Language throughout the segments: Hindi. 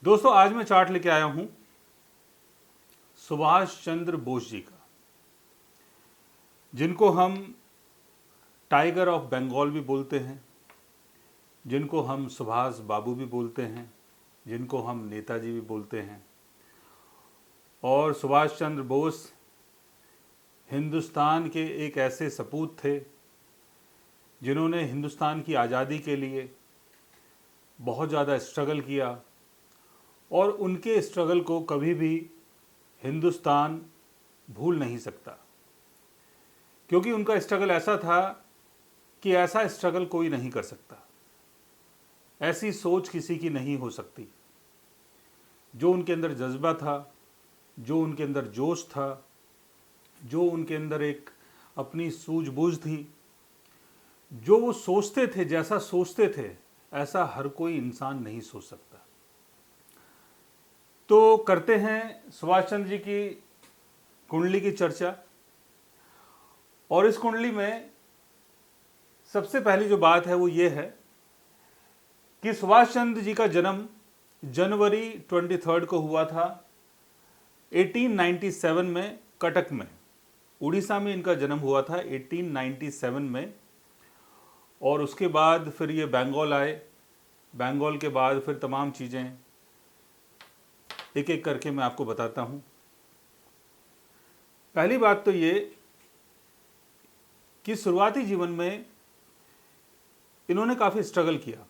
दोस्तों, आज मैं चार्ट लेके आया हूं सुभाष चंद्र बोस जी का, जिनको हम टाइगर ऑफ बंगाल भी बोलते हैं, जिनको हम सुभाष बाबू भी बोलते हैं, जिनको हम नेताजी भी बोलते हैं। और सुभाष चंद्र बोस हिंदुस्तान के एक ऐसे सपूत थे जिन्होंने हिंदुस्तान की आज़ादी के लिए बहुत ज़्यादा स्ट्रगल किया, और उनके स्ट्रगल को कभी भी हिंदुस्तान भूल नहीं सकता, क्योंकि उनका स्ट्रगल ऐसा था कि ऐसा स्ट्रगल कोई नहीं कर सकता, ऐसी सोच किसी की नहीं हो सकती। जो उनके अंदर जज्बा था, जो उनके अंदर जोश था, जो उनके अंदर एक अपनी सूझबूझ थी, जो वो सोचते थे, जैसा सोचते थे ऐसा हर कोई इंसान नहीं सोच सकता। तो करते हैं सुभाष चंद्र जी की कुंडली की चर्चा। और इस कुंडली में सबसे पहली जो बात है वो ये है कि सुभाष चंद्र जी का जन्म जनवरी 23 को हुआ था 1897 में, कटक में, उड़ीसा में इनका जन्म हुआ था 1897 में। और उसके बाद फिर ये बंगाल आए, बंगाल के बाद फिर तमाम चीज़ें एक एक करके मैं आपको बताता हूँ। पहली बात तो ये कि शुरुआती जीवन में इन्होंने काफ़ी स्ट्रगल किया,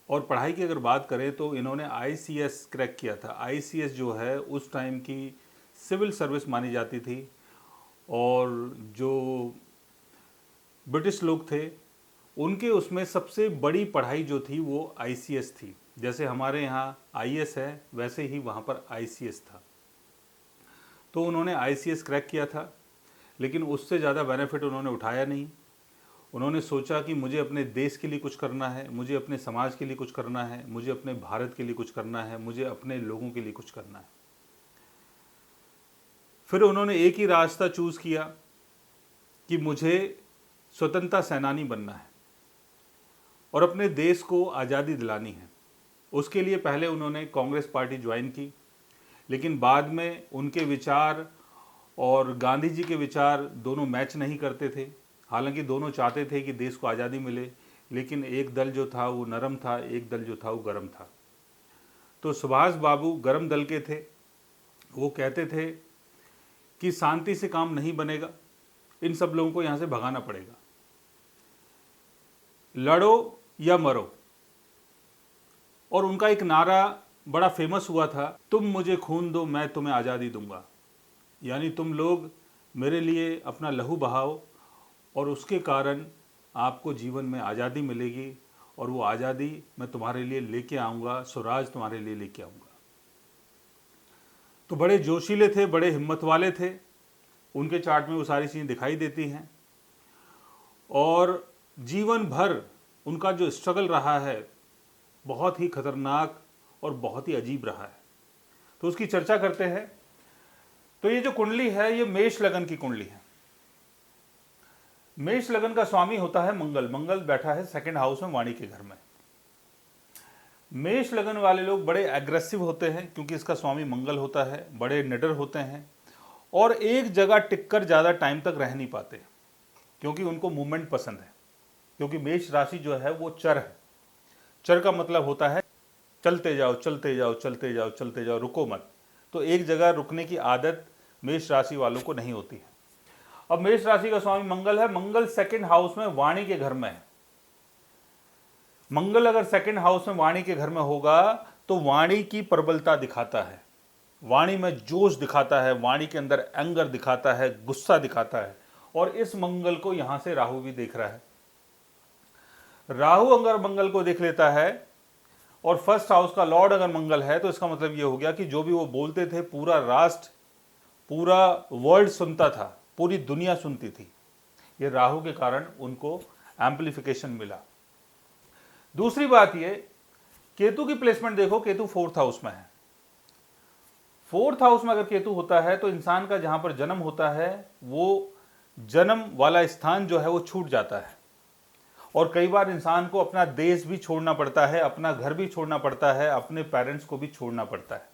और पढ़ाई की अगर बात करें तो इन्होंने आईसीएस क्रैक किया था। आईसीएस जो है उस टाइम की सिविल सर्विस मानी जाती थी, और जो ब्रिटिश लोग थे उनके उसमें सबसे बड़ी पढ़ाई जो थी वो आईसीएस थी। जैसे हमारे यहाँ आईएएस है, वैसे ही वहाँ पर आईसीएस था। तो उन्होंने आईसीएस क्रैक किया था, लेकिन उससे ज़्यादा बेनिफिट उन्होंने उठाया नहीं। उन्होंने सोचा कि मुझे अपने देश के लिए कुछ करना है, मुझे अपने समाज के लिए कुछ करना है, मुझे अपने भारत के लिए कुछ करना है, मुझे अपने लोगों के लिए कुछ करना है। फिर उन्होंने एक ही रास्ता चूज़ किया कि मुझे स्वतंत्रता सेनानी बनना है और अपने देश को आज़ादी दिलानी है। उसके लिए पहले उन्होंने कांग्रेस पार्टी ज्वाइन की, लेकिन बाद में उनके विचार और गांधी जी के विचार दोनों मैच नहीं करते थे। हालांकि दोनों चाहते थे कि देश को आज़ादी मिले, लेकिन एक दल जो था वो नरम था, एक दल जो था वो गर्म था। तो सुभाष बाबू गर्म दल के थे। वो कहते थे कि शांति से काम नहीं बनेगा, इन सब लोगों को यहाँ से भगाना पड़ेगा, लड़ो या मरो। और उनका एक नारा बड़ा फेमस हुआ था, तुम मुझे खून दो मैं तुम्हें आज़ादी दूंगा। यानी तुम लोग मेरे लिए अपना लहू बहाओ और उसके कारण आपको जीवन में आज़ादी मिलेगी, और वो आज़ादी मैं तुम्हारे लिए लेके आऊँगा, स्वराज तुम्हारे लिए लेके आऊँगा। तो बड़े जोशीले थे, बड़े हिम्मत वाले थे। उनके चार्ट में वो सारी चीज़ें दिखाई देती हैं। और जीवन भर उनका जो स्ट्रगल रहा है बहुत ही खतरनाक और बहुत ही अजीब रहा है। तो उसकी चर्चा करते हैं। तो ये जो कुंडली है ये मेष लगन की कुंडली है। मेष लगन का स्वामी होता है मंगल। मंगल बैठा है सेकंड हाउस में, वाणी के घर में। मेष लगन वाले लोग बड़े एग्रेसिव होते हैं क्योंकि इसका स्वामी मंगल होता है, बड़े निडर होते हैं और एक जगह टिककर ज़्यादा टाइम तक रह नहीं पाते क्योंकि उनको मूवमेंट पसंद है। क्योंकि मेष राशि जो है वो चर है। चर का मतलब होता है चलते जाओ चलते जाओ चलते जाओ चलते जाओ, रुको मत। तो एक जगह रुकने की आदत मेष राशि वालों को नहीं होती है। अब मेष राशि का स्वामी मंगल है। मंगल सेकंड हाउस में वाणी के घर में है। मंगल अगर सेकंड हाउस में वाणी के घर में होगा तो वाणी की प्रबलता दिखाता है, वाणी में जोश दिखाता है, वाणी के अंदर एंगर दिखाता है, गुस्सा दिखाता है। और इस मंगल को यहां से राहु भी देख रहा है। राहु अगर मंगल को देख लेता है और फर्स्ट हाउस का लॉर्ड अगर मंगल है तो इसका मतलब यह हो गया कि जो भी वो बोलते थे पूरा राष्ट्र, पूरा वर्ल्ड सुनता था, पूरी दुनिया सुनती थी। ये राहु के कारण उनको एम्पलीफिकेशन मिला। दूसरी बात ये, केतु की प्लेसमेंट देखो, केतु फोर्थ हाउस में है। फोर्थ हाउस में अगर केतु होता है तो इंसान का जहां पर जन्म होता है वो जन्म वाला स्थान जो है वो छूट जाता है और कई बार इंसान को अपना देश भी छोड़ना पड़ता है, अपना घर भी छोड़ना पड़ता है, अपने पेरेंट्स को भी छोड़ना पड़ता है।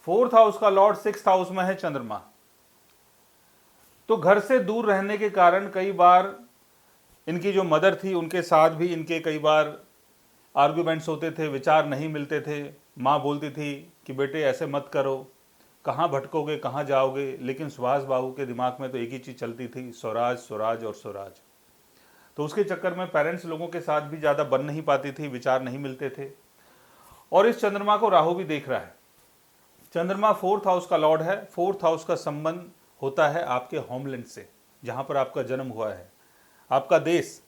4th हाउस का लॉर्ड 6th हाउस में है चंद्रमा। तो घर से दूर रहने के कारण कई बार इनकी जो मदर थी उनके साथ भी इनके कई बार आर्ग्यूमेंट्स होते थे, विचार नहीं मिलते थे। माँ बोलती थी कि बेटे ऐसे मत करो, कहाँ भटकोगे, कहाँ जाओगे। लेकिन सुभाष बाबू के दिमाग में तो एक ही चीज़ चलती थी, स्वराज स्वराज और स्वराज। तो उसके चक्कर में पेरेंट्स लोगों के साथ भी ज़्यादा बन नहीं पाती थी, विचार नहीं मिलते थे। और इस चंद्रमा को राहु भी देख रहा है। चंद्रमा 4th हाउस का लॉर्ड है। 4th हाउस का संबंध होता है आपके होमलैंड से, जहाँ पर आपका जन्म हुआ है, आपका देश।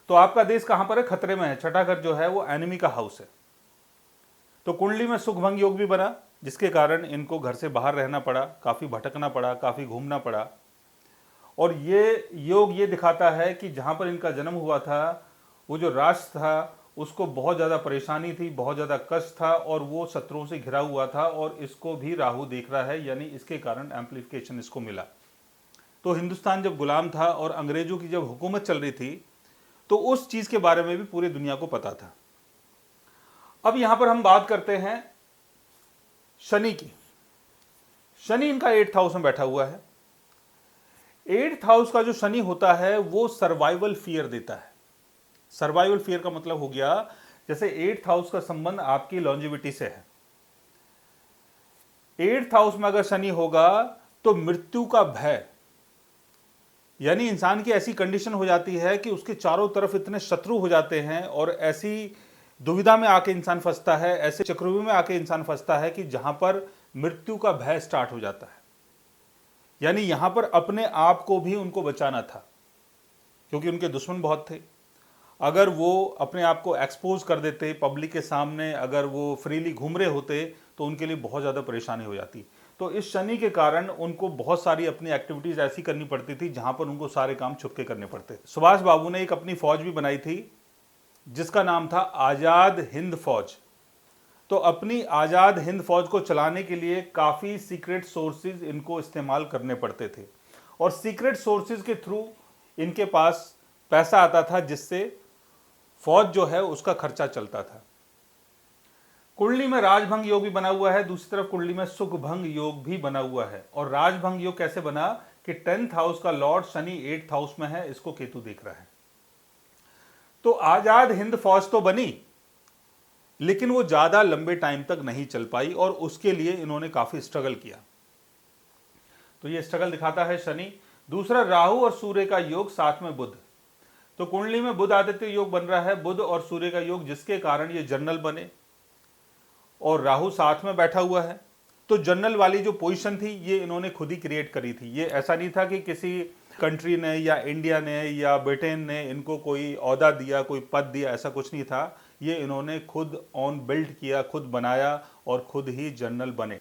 तो आपका देश कहाँ पर है? खतरे में है। छठा घर जो है वो एनिमी का हाउस है। तो कुंडली में सुख भंग योग भी बना, जिसके कारण इनको घर से बाहर रहना पड़ा, काफ़ी भटकना पड़ा, काफ़ी घूमना पड़ा। और ये योग ये दिखाता है कि जहाँ पर इनका जन्म हुआ था, वो जो राष्ट्र था उसको बहुत ज़्यादा परेशानी थी, बहुत ज़्यादा कष्ट था, और वो शत्रुओं से घिरा हुआ था। और इसको भी राहु देख रहा है, यानी इसके कारण एम्प्लीफिकेशन इसको मिला। तो हिंदुस्तान जब गुलाम था और अंग्रेजों की जब हुकूमत चल रही थी, तो उस चीज़ के बारे में भी पूरी दुनिया को पता था। अब यहां पर हम बात करते हैं शनि की। शनि इनका 8th हाउस में बैठा हुआ है। 8th हाउस का जो शनि होता है वो सर्वाइवल फियर देता है। सर्वाइवल फियर का मतलब हो गया, जैसे 8th हाउस का संबंध आपकी लॉन्जिविटी से है। 8th हाउस में अगर शनि होगा तो मृत्यु का भय, यानी इंसान की ऐसी कंडीशन हो जाती है कि उसके चारों तरफ इतने शत्रु हो जाते हैं और ऐसी दुविधा में आके इंसान फंसता है, ऐसे चक्रव्यूह में आके इंसान फंसता है कि जहां पर मृत्यु का भय स्टार्ट हो जाता है। यानी यहां पर अपने आप को भी उनको बचाना था, क्योंकि उनके दुश्मन बहुत थे। अगर वो अपने आप को एक्सपोज कर देते पब्लिक के सामने, अगर वो फ्रीली घूम रहे होते, तो उनके लिए बहुत ज़्यादा परेशानी हो जाती। तो इस शनि के कारण उनको बहुत सारी अपनी एक्टिविटीज़ ऐसी करनी पड़ती थी जहां पर उनको सारे काम छुपके करने पड़ते। सुभाष बाबू ने एक अपनी फौज भी बनाई थी जिसका नाम था आज़ाद हिंद फौज। तो अपनी आज़ाद हिंद फौज को चलाने के लिए काफ़ी सीक्रेट सोर्सेज इनको इस्तेमाल करने पड़ते थे, और सीक्रेट सोर्सेज के थ्रू इनके पास पैसा आता था, जिससे फौज जो है उसका खर्चा चलता था। कुंडली में राजभंग योग भी बना हुआ है, दूसरी तरफ कुंडली में सुख भंग योग भी बना हुआ है। और राजभंग योग कैसे बना कि 10th हाउस का लॉर्ड शनि 8th हाउस में है, इसको केतु देख रहा है। तो आजाद हिंद फौज तो बनी, लेकिन वो ज्यादा लंबे टाइम तक नहीं चल पाई, और उसके लिए इन्होंने काफी स्ट्रगल किया। तो ये स्ट्रगल दिखाता है शनि। दूसरा, राहु और सूर्य का योग, साथ में बुध। तो कुंडली में बुध आदित्य योग बन रहा है, बुध और सूर्य का योग, जिसके कारण ये जनरल बने, और राहु साथ में बैठा हुआ है। तो जनरल वाली जो पोजीशन थी ये इन्होंने खुद ही क्रिएट करी थी। ये ऐसा नहीं था कि किसी कंट्री ने या इंडिया ने या ब्रिटेन ने इनको कोई ओहदा दिया, कोई पद दिया, ऐसा कुछ नहीं था। ये इन्होंने खुद ऑन बिल्ड किया, खुद बनाया और खुद ही जनरल बने।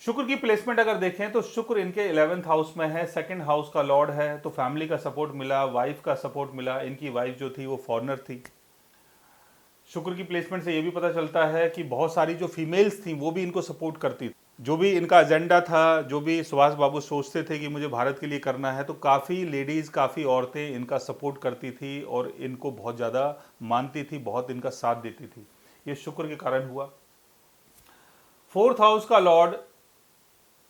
शुक्र की प्लेसमेंट अगर देखें तो शुक्र इनके 11th हाउस में है, 2nd हाउस का लॉर्ड है। तो फैमिली का सपोर्ट मिला, वाइफ का सपोर्ट मिला। इनकी वाइफ जो थी वो फॉरेनर थी। शुक्र की प्लेसमेंट से ये भी पता चलता है कि बहुत सारी जो फीमेल्स थी वो भी इनको सपोर्ट करती थी। जो भी इनका एजेंडा था, जो भी सुभाष बाबू सोचते थे कि मुझे भारत के लिए करना है, तो काफ़ी लेडीज़, काफ़ी औरतें इनका सपोर्ट करती थी और इनको बहुत ज़्यादा मानती थी, बहुत इनका साथ देती थी। ये शुक्र के कारण हुआ। 4th हाउस का लॉर्ड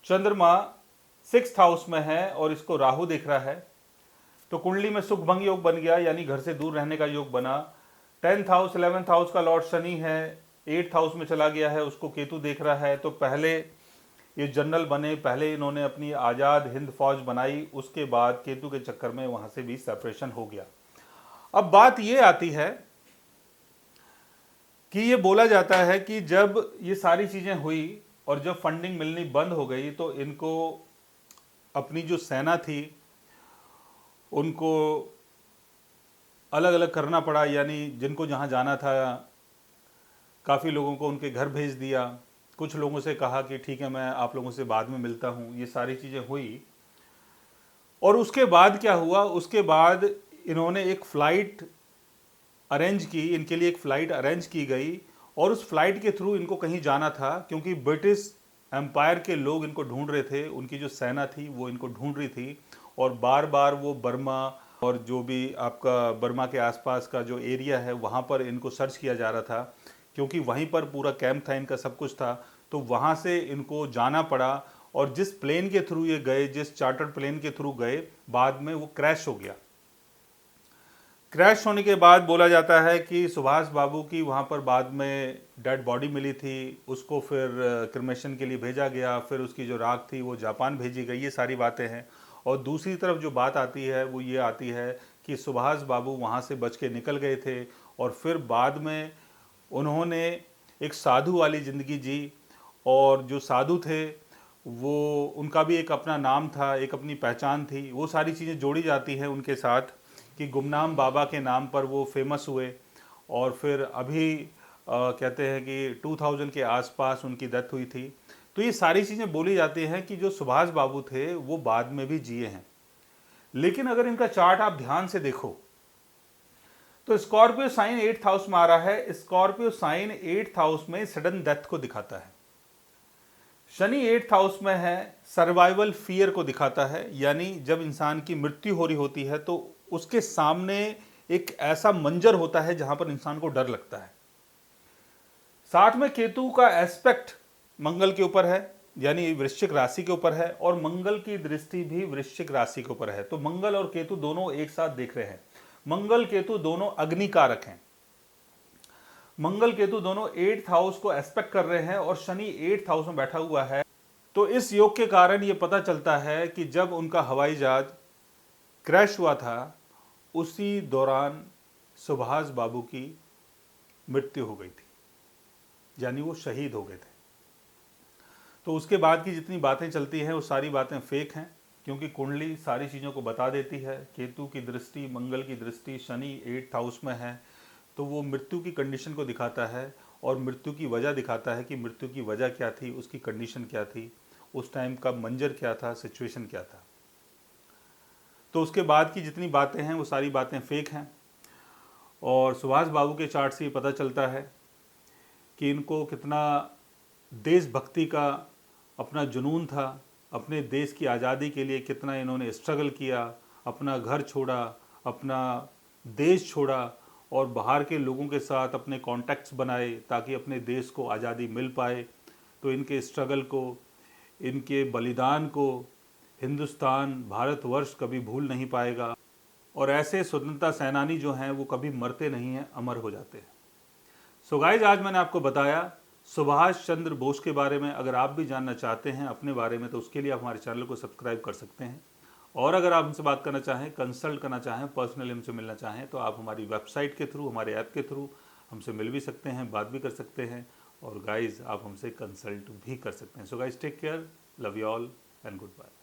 चंद्रमा 6th हाउस में है और इसको राहु देख रहा है। तो कुंडली में सुख भंग योग बन गया, यानी घर से दूर रहने का योग बना। 10th हाउस 11th हाउस का लॉर्ड शनि है, 8th हाउस में चला गया है, उसको केतु देख रहा है। तो पहले ये जनरल बने, पहले इन्होंने अपनी आज़ाद हिंद फौज बनाई, उसके बाद केतु के चक्कर में वहाँ से भी सेपरेशन हो गया। अब बात ये आती है कि ये बोला जाता है कि जब ये सारी चीज़ें हुई और जब फंडिंग मिलनी बंद हो गई, तो इनको अपनी जो सेना थी उनको अलग अलग करना पड़ा। यानी जिनको जहाँ जाना था, काफ़ी लोगों को उनके घर भेज दिया, कुछ लोगों से कहा कि ठीक है मैं आप लोगों से बाद में मिलता हूँ। ये सारी चीज़ें हुई। और उसके बाद क्या हुआ, उसके बाद इन्होंने एक फ़्लाइट अरेंज की, इनके लिए एक फ़्लाइट अरेंज की गई, और उस फ्लाइट के थ्रू इनको कहीं जाना था, क्योंकि ब्रिटिश एम्पायर के लोग इनको ढूंढ रहे थे, उनकी जो सेना थी वो इनको ढूंढ रही थी। और बार बार वो बर्मा और जो भी आपका बर्मा के आसपास का जो एरिया है वहाँ पर इनको सर्च किया जा रहा था, क्योंकि वहीं पर पूरा कैंप था, इनका सब कुछ था। तो वहाँ से इनको जाना पड़ा, और जिस प्लेन के थ्रू ये गए, जिस चार्टर्ड प्लेन के थ्रू गए, बाद में वो क्रैश हो गया। क्रैश होने के बाद बोला जाता है कि सुभाष बाबू की वहाँ पर बाद में डेड बॉडी मिली थी, उसको फिर क्रिमेशन के लिए भेजा गया, फिर उसकी जो राख थी वो जापान भेजी गई। ये सारी बातें हैं। और दूसरी तरफ जो बात आती है वो ये आती है कि सुभाष बाबू वहाँ से बच के निकल गए थे, और फिर बाद में उन्होंने एक साधु वाली ज़िंदगी जी। और जो साधु थे वो, उनका भी एक अपना नाम था, एक अपनी पहचान थी। वो सारी चीज़ें जोड़ी जाती हैं उनके साथ कि गुमनाम बाबा के नाम पर वो फेमस हुए। और फिर अभी कहते हैं कि 2000 के आसपास उनकी डेथ हुई थी। तो ये सारी चीज़ें बोली जाती हैं कि जो सुभाष बाबू थे वो बाद में भी जिए हैं। लेकिन अगर इनका चार्ट आप ध्यान से देखो तो स्कॉर्पियो साइन 8th हाउस में आ रहा है। स्कॉर्पियो साइन 8th हाउस में सडन डेथ को दिखाता है। शनि 8th हाउस में है, सर्वाइवल फियर को दिखाता है, यानी जब इंसान की मृत्यु हो रही होती है तो उसके सामने एक ऐसा मंजर होता है जहां पर इंसान को डर लगता है। साथ में केतु का एस्पेक्ट मंगल के ऊपर है, यानी वृश्चिक राशि के ऊपर है, और मंगल की दृष्टि भी वृश्चिक राशि के ऊपर है। तो मंगल और केतु दोनों एक साथ देख रहे हैं। मंगल केतु दोनों अग्निकारक हैं। मंगल केतु दोनों 8th हाउस को एस्पेक्ट कर रहे हैं, और शनि 8th हाउस में बैठा हुआ है। तो इस योग के कारण ये पता चलता है कि जब उनका हवाई जहाज क्रैश हुआ था उसी दौरान सुभाष बाबू की मृत्यु हो गई थी, यानी वो शहीद हो गए थे। तो उसके बाद की जितनी बातें चलती हैं वो सारी बातें फेक हैं, क्योंकि कुंडली सारी चीज़ों को बता देती है। केतु की दृष्टि, मंगल की दृष्टि शनि 8th हाउस में है, तो वो मृत्यु की कंडीशन को दिखाता है, और मृत्यु की वजह दिखाता है कि मृत्यु की वजह क्या थी, उसकी कंडीशन क्या थी, उस टाइम का मंजर क्या था, सिचुएशन क्या था। तो उसके बाद की जितनी बातें हैं वो सारी बातें फेक हैं। और सुभाष बाबू के चार्ट से ये पता चलता है कि इनको कितना देशभक्ति का अपना जुनून था, अपने देश की आज़ादी के लिए कितना इन्होंने स्ट्रगल किया, अपना घर छोड़ा, अपना देश छोड़ा, और बाहर के लोगों के साथ अपने कॉन्टैक्ट्स बनाए ताकि अपने देश को आज़ादी मिल पाए। तो इनके स्ट्रगल को, इनके बलिदान को हिंदुस्तान, भारतवर्ष कभी भूल नहीं पाएगा। और ऐसे स्वतंत्रता सेनानी जो हैं वो कभी मरते नहीं हैं, अमर हो जाते हैं। सो गाइज, आज मैंने आपको बताया सुभाष चंद्र बोस के बारे में। अगर आप भी जानना चाहते हैं अपने बारे में तो उसके लिए आप हमारे चैनल को सब्सक्राइब कर सकते हैं। और अगर आप हमसे बात करना चाहें, कंसल्ट करना चाहें, पर्सनली हमसे मिलना चाहें, तो आप हमारी वेबसाइट के थ्रू, हमारे ऐप के थ्रू हमसे मिल भी सकते हैं, बात भी कर सकते हैं। और गाइज, आप हमसे कंसल्ट भी कर सकते हैं। So guys, take care, love you all and good bye.